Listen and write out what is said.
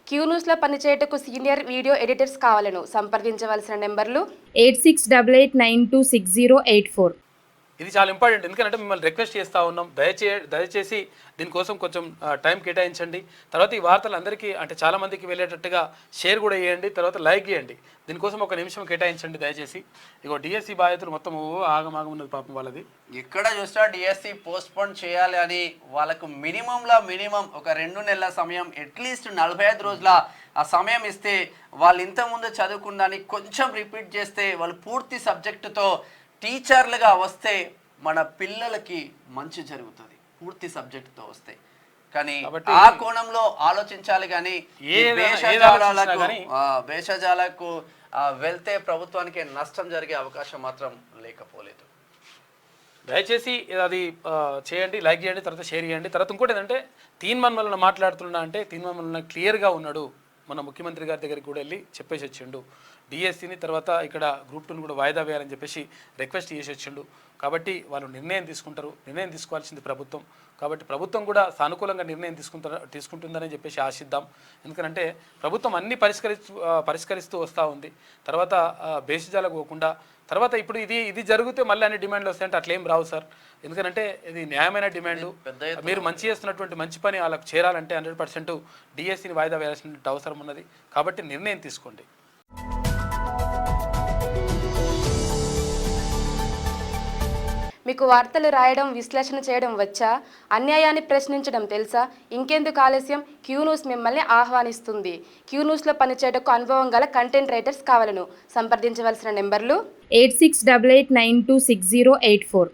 Queue న్యూస్లో పనిచేయటకు senior video editors కావాలను సంప్రదించవలసిన నెంబర్లు 8688926084. ఇది చాలా ఇంపార్టెంట్. ఎందుకంటే మిమ్మల్ని రిక్వెస్ట్ చేస్తూ ఉన్నాం, దయచేసి దీనికోసం కొంచెం టైం కేటాయించండి. తర్వాత ఈ వార్తలు అందరికీ అంటే చాలామందికి వెళ్ళేటట్టుగా షేర్ కూడా చేయండి, తర్వాత లైక్ చేయండి. దీనికోసం ఒక నిమిషం కేటాయించండి దయచేసి. ఇగో డిఎస్సి బాధితులు మొత్తం ఆగమాగం ఉన్నది పాపం వాళ్ళది. ఎక్కడ చూసినా డిఎస్సి పోస్ట్పోన్ చేయాలి అని వాళ్ళకు మినిమం ఒక 2 నెలల సమయం, అట్లీస్ట్ 45 రోజుల ఆ సమయం ఇస్తే వాళ్ళు ఇంతకుముందు చదువుకుందని కొంచెం రిపీట్ చేస్తే వాళ్ళు పూర్తి సబ్జెక్టుతో టీచర్లుగా వస్తే మన పిల్లలకి మంచి జరుగుతుంది, పూర్తి సబ్జెక్టుతో వస్తే. కానీ ఆ కోణంలో ఆలోచించాలి. కానీ భేషజాలకు వెళ్తే ప్రభుత్వానికి నష్టం జరిగే అవకాశం మాత్రం లేకపోలేదు. దయచేసి అది చేయండి, లైక్ చేయండి, తర్వాత షేర్ చేయండి. తర్వాత ఇంకోటి ఏంటంటే తీన్మాన్ వలన మాట్లాడుతున్నా అంటే తీన్మాన్ వలన క్లియర్గా ఉన్నాడు. మన ముఖ్యమంత్రి గారి దగ్గరికి కూడా వెళ్ళి చెప్పేసి వచ్చిండు. డిఎస్సిని తర్వాత ఇక్కడ గ్రూప్ 2ని కూడా వాయిదా వేయాలని చెప్పేసి రిక్వెస్ట్ చేసి వచ్చిండు. కాబట్టి వాళ్ళు నిర్ణయం తీసుకుంటారు. నిర్ణయం తీసుకోవాల్సింది ప్రభుత్వం. కాబట్టి ప్రభుత్వం కూడా సానుకూలంగా నిర్ణయం తీసుకుంటుందని చెప్పేసి ఆశిద్దాం. ఎందుకంటే ప్రభుత్వం అన్ని పరిష్కరిస్తూ వస్తూ ఉంది. తర్వాత బేసిజాలకు పోకుండా తర్వాత ఇప్పుడు ఇది జరిగితే మళ్ళీ అన్ని డిమాండ్లు వస్తాయంటే అట్లేం రావు సార్. ఎందుకంటే ఇది న్యాయమైన డిమాండు. మీరు మంచి చేస్తున్నటువంటి మంచి పని వాళ్ళకు చేరాలంటే 100% డిఎస్సిని వాయిదా వేయాల్సిన అవసరం ఉన్నది. కాబట్టి నిర్ణయం తీసుకోండి. మీకు వార్తలు రాయడం, విశ్లేషణ చేయడం వచ్చా? అన్యాయాన్ని ప్రశ్నించడం తెలుసా? ఇంకెందుకు ఆలస్యం? క్యూ న్యూస్ మిమ్మల్ని ఆహ్వానిస్తుంది. క్యూ న్యూస్లో పనిచేయటకు అనుభవం గల కంటెంట్ రైటర్స్ కావాలను సంప్రదించవలసిన నెంబర్లు 8688926084.